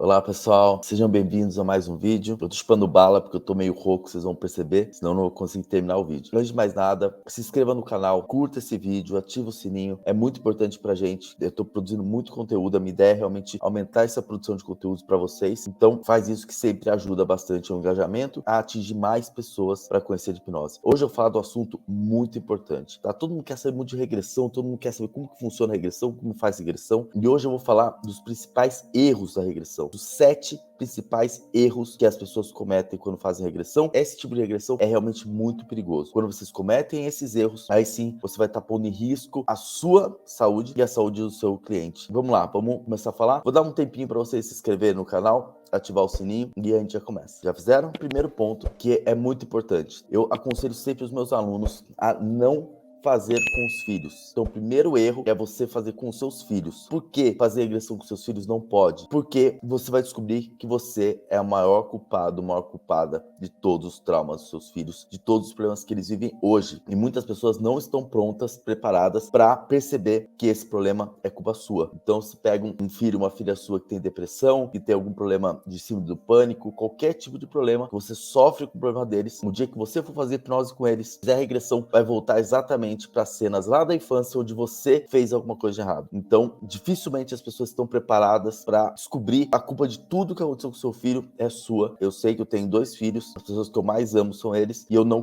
Olá pessoal, sejam bem-vindos a mais um vídeo. Eu tô chupando bala porque eu tô meio rouco, vocês vão perceber, senão eu não vou conseguir terminar o vídeo. Antes de mais nada, se inscreva no canal, curta esse vídeo, ativa o sininho, é muito importante pra gente. Eu tô produzindo muito conteúdo, a minha ideia é realmente aumentar essa produção de conteúdos pra vocês. Então faz isso que sempre ajuda bastante ao engajamento, a atingir mais pessoas para conhecer de hipnose. Hoje eu vou falar do assunto muito importante, tá? Todo mundo quer saber muito de regressão, todo mundo quer saber como que funciona a regressão, como faz regressão. E hoje eu vou falar dos principais erros da regressão. Dos 7 principais erros que as pessoas cometem quando fazem regressão. Esse tipo de regressão é realmente muito perigoso. Quando vocês cometem esses erros, aí sim você vai estar pondo em risco a sua saúde e a saúde do seu cliente. Vamos lá, vamos começar a falar? Vou dar um tempinho para vocês se inscreverem no canal, ativar o sininho e a gente já começa. Já fizeram? Primeiro ponto que é muito importante. Eu aconselho sempre os meus alunos a não fazer com os filhos. Então, o primeiro erro é você fazer com os seus filhos. Por que fazer regressão com seus filhos não pode? Porque você vai descobrir que você é o maior culpado, a maior culpada de todos os traumas dos seus filhos, de todos os problemas que eles vivem hoje. E muitas pessoas não estão prontas, preparadas para perceber que esse problema é culpa sua. Então, se pega um filho, uma filha sua que tem depressão, que tem algum problema de síndrome do pânico, qualquer tipo de problema, que você sofre com o problema deles, no dia que você for fazer hipnose com eles, fizer a regressão, vai voltar exatamente para cenas lá da infância onde você fez alguma coisa de errado. Então, dificilmente as pessoas estão preparadas para descobrir a culpa de tudo que aconteceu com seu filho é sua. Eu sei que eu tenho 2 filhos, as pessoas que eu mais amo são eles, e eu não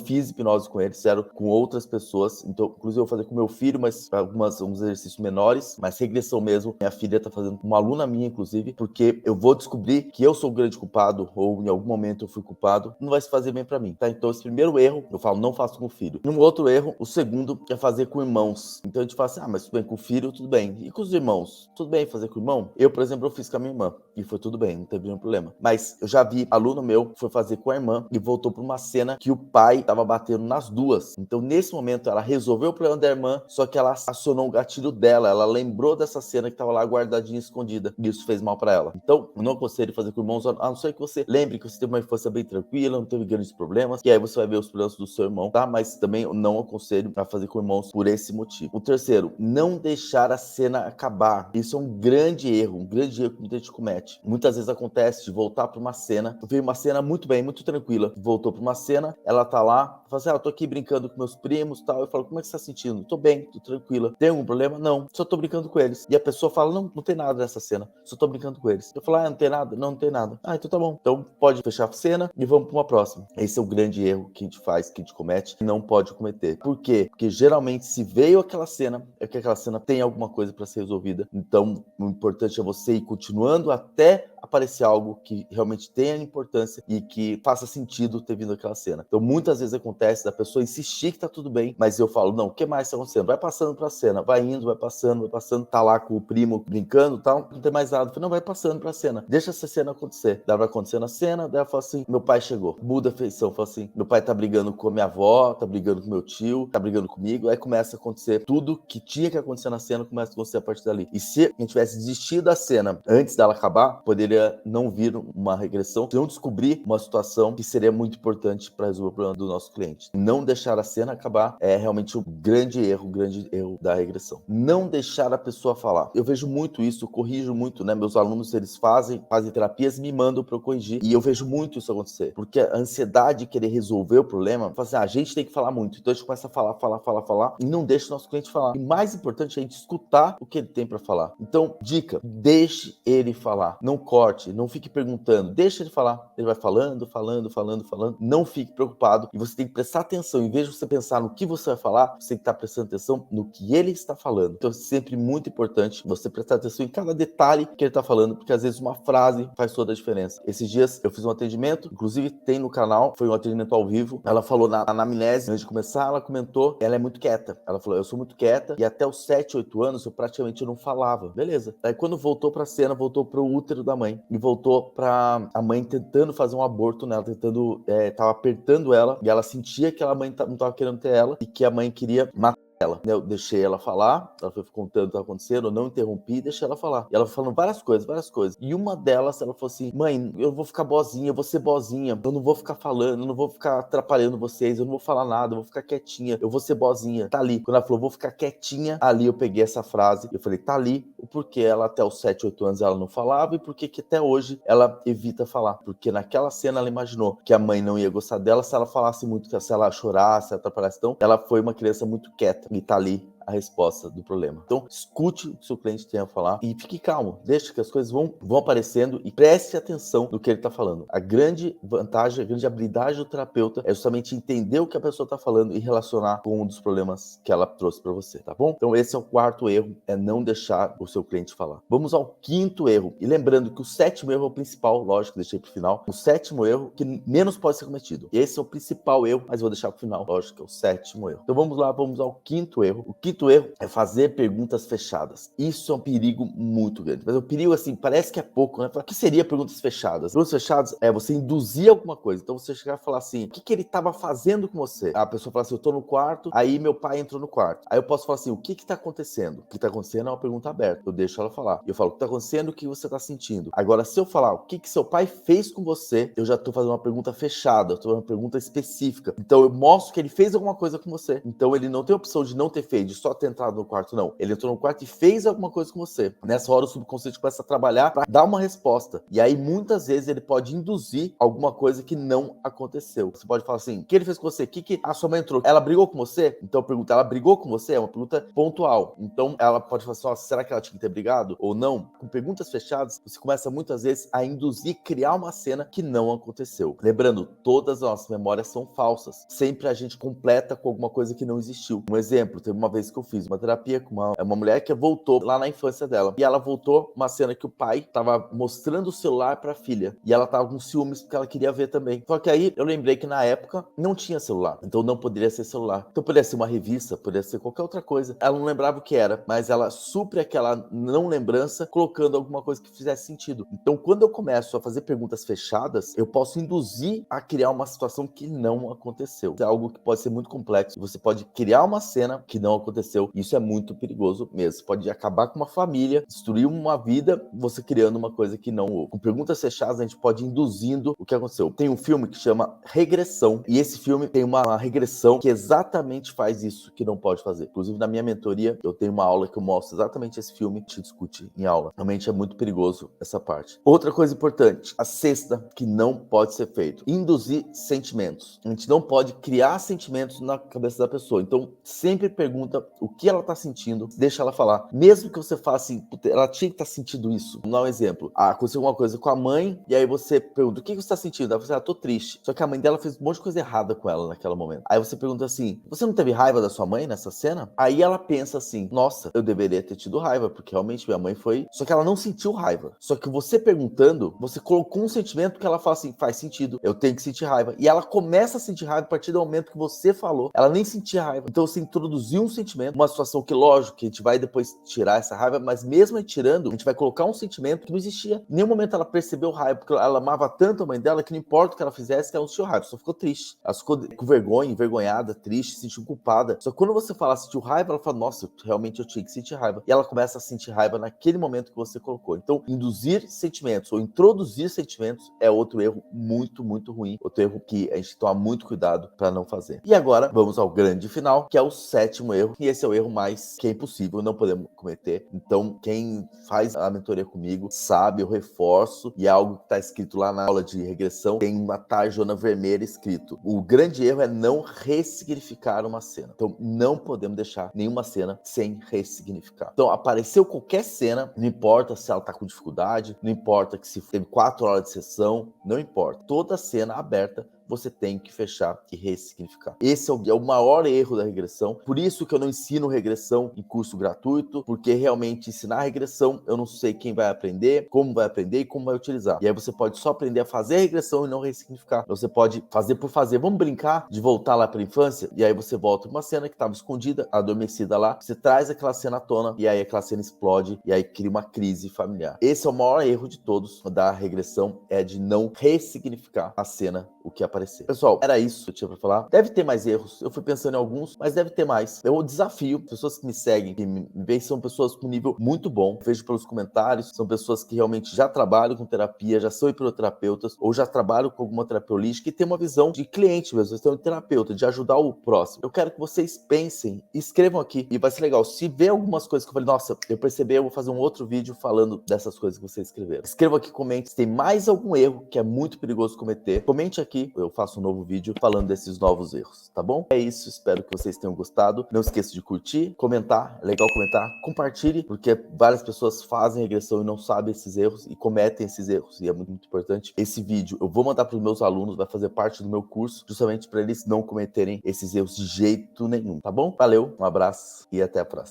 fiz hipnose com eles, fizeram com outras pessoas. Então, inclusive eu vou fazer com meu filho, mas alguns exercícios menores, mas regressão mesmo. Minha filha tá fazendo com uma aluna minha, inclusive, porque eu vou descobrir que eu sou o grande culpado, ou em algum momento eu fui culpado, não vai se fazer bem para mim, tá? Então, esse primeiro erro, eu falo, não faço com o filho. Um outro erro, o segundo é fazer com irmãos. Então a gente fala assim, mas tudo bem, com o filho, tudo bem. E com os irmãos? Tudo bem fazer com o irmão? Eu, por exemplo, eu fiz com a minha irmã e foi tudo bem, não teve nenhum problema. Mas eu já vi aluno meu que foi fazer com a irmã e voltou para uma cena que o pai tava batendo nas duas. Então nesse momento ela resolveu o problema da irmã, só que ela acionou o gatilho dela, ela lembrou dessa cena que tava lá guardadinha, escondida, e isso fez mal para ela. Então eu não aconselho fazer com irmãos, a não ser que você lembre que você teve uma infância bem tranquila, não teve grandes problemas, e aí você vai ver os problemas do seu irmão, tá? Mas também eu não aconselho a fazer com irmãos por esse motivo. O terceiro, não deixar a cena acabar. Isso é um grande erro que muita gente comete. Muitas vezes acontece de voltar para uma cena, veio uma cena muito bem, muito tranquila, voltou para uma cena, ela tá lá, fala assim, eu tô aqui brincando com meus primos, tal, eu falo, como é que você tá sentindo? Tô bem, tô tranquila. Tem algum problema? Não, só tô brincando com eles. E a pessoa fala, não tem nada nessa cena, só tô brincando com eles. Eu falo, não tem nada? Não tem nada. Então tá bom. Então pode fechar a cena e vamos para uma próxima. Esse é o grande erro que a gente faz, que a gente comete, e não pode cometer. Por quê? Porque geralmente se veio aquela cena, é que aquela cena tem alguma coisa para ser resolvida. Então, o importante é você ir continuando até aparecer algo que realmente tenha importância e que faça sentido ter vindo aquela cena. Então, muitas vezes acontece da pessoa insistir que tá tudo bem, mas eu falo, não, o que mais tá acontecendo? Vai passando pra cena, vai indo, vai passando, tá lá com o primo brincando e tal, não tem mais nada. Eu falo, não, vai passando pra cena, deixa essa cena acontecer. Daí vai acontecendo a cena, daí ela fala assim, meu pai chegou, muda a feição, fala assim, meu pai tá brigando com a minha avó, tá brigando com meu tio, tá brigando comigo, aí começa a acontecer tudo que tinha que acontecer na cena, começa a acontecer a partir dali. E se a gente tivesse desistido da cena antes dela acabar, poderia não vir uma regressão, se não descobrir uma situação que seria muito importante para resolver o problema do nosso cliente. Não deixar a cena acabar é realmente o grande erro da regressão. Não deixar a pessoa falar. Eu vejo muito isso, corrijo muito, né? Meus alunos, eles fazem terapias e me mandam para eu corrigir. E eu vejo muito isso acontecer. Porque a ansiedade de querer resolver o problema, fala assim, a gente tem que falar muito. Então a gente começa a falar e não deixa o nosso cliente falar. E mais importante é a gente escutar o que ele tem para falar. Então, dica, deixe ele falar. Não corte, não fique perguntando. Deixa ele falar. Ele vai falando. Não fique preocupado. E você tem que prestar atenção. Em vez de você pensar no que você vai falar, você tem que estar prestando atenção no que ele está falando. Então é sempre muito importante você prestar atenção em cada detalhe que ele está falando, porque às vezes uma frase faz toda a diferença. Esses dias eu fiz um atendimento, inclusive tem no canal, foi um atendimento ao vivo. Ela falou na anamnese, antes de começar, ela comentou, ela é muito quieta. Ela falou, eu sou muito quieta e até os 7, 8 anos eu praticamente não falava. Beleza. Aí quando voltou pra cena, voltou pro útero da mãe e voltou pra a mãe tentando fazer um aborto nela, tava apertando ela e ela sentia que a mãe não tava querendo ter ela e que a mãe queria matar ela. Eu deixei ela falar, ela foi contando o que estava acontecendo, eu não interrompi, deixei ela falar. E ela foi falando várias coisas. E uma delas, ela falou assim: mãe, eu vou ficar boazinha, eu vou ser boazinha, eu não vou ficar falando, eu não vou ficar atrapalhando vocês, eu não vou falar nada, eu vou ficar quietinha, eu vou ser boazinha. Tá ali. Quando ela falou, vou ficar quietinha, ali eu peguei essa frase, eu falei, tá ali o porquê ela até os 7, 8 anos ela não falava e porquê que até hoje ela evita falar. Porque naquela cena ela imaginou que a mãe não ia gostar dela se ela falasse muito, se ela chorasse, se ela atrapalhasse. Então, ela foi uma criança muito quieta e tá ali a resposta do problema. Então, escute o que o seu cliente tem a falar e fique calmo. Deixe que as coisas vão aparecendo e preste atenção no que ele está falando. A grande vantagem, a grande habilidade do terapeuta é justamente entender o que a pessoa está falando e relacionar com um dos problemas que ela trouxe para você, tá bom? Então, esse é o quarto erro, é não deixar o seu cliente falar. Vamos ao quinto erro. E lembrando que o sétimo erro é o principal, lógico, deixei para o final. O sétimo erro que menos pode ser cometido. Esse é o principal erro, mas vou deixar para o final, lógico, que é o sétimo erro. Então, vamos lá, vamos ao quinto erro. O quinto erro é fazer perguntas fechadas. Isso é um perigo muito grande. Mas o perigo, assim, parece que é pouco, né? O que seria perguntas fechadas? Perguntas fechadas é você induzir alguma coisa. Então você chegar e falar assim, o que ele estava fazendo com você? A pessoa fala assim, eu tô no quarto, aí meu pai entrou no quarto. Aí eu posso falar assim, o que tá acontecendo? O que tá acontecendo é uma pergunta aberta. Eu deixo ela falar. Eu falo, o que tá acontecendo? O que você tá sentindo? Agora, se eu falar, o que seu pai fez com você? Eu já tô fazendo uma pergunta fechada. Eu tô fazendo uma pergunta específica. Então eu mostro que ele fez alguma coisa com você. Então ele não tem opção de não ter feito, de só ter entrado no quarto, não. Ele entrou no quarto e fez alguma coisa com você. Nessa hora o subconsciente começa a trabalhar para dar uma resposta. E aí muitas vezes ele pode induzir alguma coisa que não aconteceu. Você pode falar assim, o que ele fez com você? O que a sua mãe entrou? Ela brigou com você? Então pergunta, ela brigou com você? É uma pergunta pontual. Então ela pode falar assim, ó, será que ela tinha que ter brigado? Ou não? Com perguntas fechadas, você começa muitas vezes a induzir, criar uma cena que não aconteceu. Lembrando, todas as nossas memórias são falsas. Sempre a gente completa com alguma coisa que não existiu. Um exemplo, teve uma vez que eu fiz uma terapia com uma mulher que voltou lá na infância dela. E ela voltou uma cena que o pai estava mostrando o celular para a filha. E ela tava com ciúmes porque ela queria ver também. Só que aí eu lembrei que na época não tinha celular. Então não poderia ser celular. Então poderia ser uma revista, poderia ser qualquer outra coisa. Ela não lembrava o que era, mas ela supre aquela não lembrança colocando alguma coisa que fizesse sentido. Então quando eu começo a fazer perguntas fechadas, eu posso induzir a criar uma situação que não aconteceu. É algo que pode ser muito complexo. Você pode criar uma cena que não aconteceu. Isso é muito perigoso mesmo. Você pode acabar com uma família, destruir uma vida, você criando uma coisa que não houve. Com perguntas fechadas, a gente pode ir induzindo o que aconteceu. Tem um filme que chama Regressão, e esse filme tem uma regressão que exatamente faz isso que não pode fazer. Inclusive, na minha mentoria, eu tenho uma aula que eu mostro exatamente esse filme, te discute em aula. Realmente é muito perigoso essa parte. Outra coisa importante, a sexta, que não pode ser feito, induzir sentimentos. A gente não pode criar sentimentos na cabeça da pessoa. Então, sempre pergunta o que ela tá sentindo, deixa ela falar. Mesmo que você fale assim, ela tinha que estar sentindo isso. Vou dar um exemplo. Aconteceu alguma coisa com a mãe, e aí você pergunta, o que você tá sentindo? Ela fala assim, tô triste. Só que a mãe dela fez um monte de coisa errada com ela naquele momento. Aí você pergunta assim, você não teve raiva da sua mãe nessa cena? Aí ela pensa assim, nossa, eu deveria ter tido raiva, porque realmente minha mãe foi... Só que ela não sentiu raiva. Só que você perguntando, você colocou um sentimento que ela fala assim, faz sentido, eu tenho que sentir raiva. E ela começa a sentir raiva a partir do momento que você falou. Ela nem sentia raiva. Então você introduziu um sentimento, uma situação que, lógico, que a gente vai depois tirar essa raiva, mas mesmo tirando, a gente vai colocar um sentimento que não existia. Em nenhum momento ela percebeu raiva, porque ela amava tanto a mãe dela que não importa o que ela fizesse, que ela não sentiu raiva, só ficou triste. Ela ficou com vergonha, envergonhada, triste, se sentiu culpada. Só que quando você fala sentiu raiva, ela fala, nossa, realmente eu tinha que sentir raiva. E ela começa a sentir raiva naquele momento que você colocou. Então, induzir sentimentos ou introduzir sentimentos é outro erro muito, muito ruim. Outro erro que a gente toma muito cuidado para não fazer. E agora, vamos ao grande final, que é o sétimo erro. E esse é o erro mais que é impossível, não podemos cometer. Então, quem faz a mentoria comigo sabe, eu reforço, e é algo que está escrito lá na aula de regressão, tem uma tarjona vermelha escrito. O grande erro é não ressignificar uma cena. Então, não podemos deixar nenhuma cena sem ressignificar. Então, apareceu qualquer cena, não importa se ela está com dificuldade, não importa que se teve 4 horas de sessão, não importa. Toda cena aberta, você tem que fechar e ressignificar. Esse é o maior erro da regressão. Por isso que eu não ensino regressão em curso gratuito, porque realmente ensinar regressão, eu não sei quem vai aprender, como vai aprender e como vai utilizar. E aí você pode só aprender a fazer a regressão e não ressignificar. Você pode fazer por fazer. Vamos brincar de voltar lá para a infância? E aí você volta uma cena que estava escondida, adormecida lá, você traz aquela cena à tona e aí aquela cena explode e aí cria uma crise familiar. Esse é o maior erro de todos da regressão, é de não ressignificar a cena o que aparecer. Pessoal, era isso que eu tinha pra falar. Deve ter mais erros, eu fui pensando em alguns, mas deve ter mais. Eu desafio, pessoas que me seguem, que me veem, são pessoas com nível muito bom. Vejo pelos comentários, são pessoas que realmente já trabalham com terapia, já são hipnoterapeutas, ou já trabalham com alguma terapia holística e tem uma visão de cliente mesmo, vocês têm um terapeuta, de ajudar o próximo. Eu quero que vocês pensem, escrevam aqui, e vai ser legal. Se ver algumas coisas que eu falei, nossa, eu percebi, eu vou fazer um outro vídeo falando dessas coisas que vocês escreveram. Escrevam aqui, comente se tem mais algum erro que é muito perigoso cometer. Comente aqui, eu faço um novo vídeo falando desses novos erros, tá bom? É isso, espero que vocês tenham gostado. Não esqueça de curtir, comentar, é legal comentar, compartilhe, porque várias pessoas fazem regressão e não sabem esses erros e cometem esses erros, e é muito, muito importante. Esse vídeo eu vou mandar para os meus alunos, vai fazer parte do meu curso, justamente para eles não cometerem esses erros de jeito nenhum, tá bom? Valeu, um abraço e até a próxima.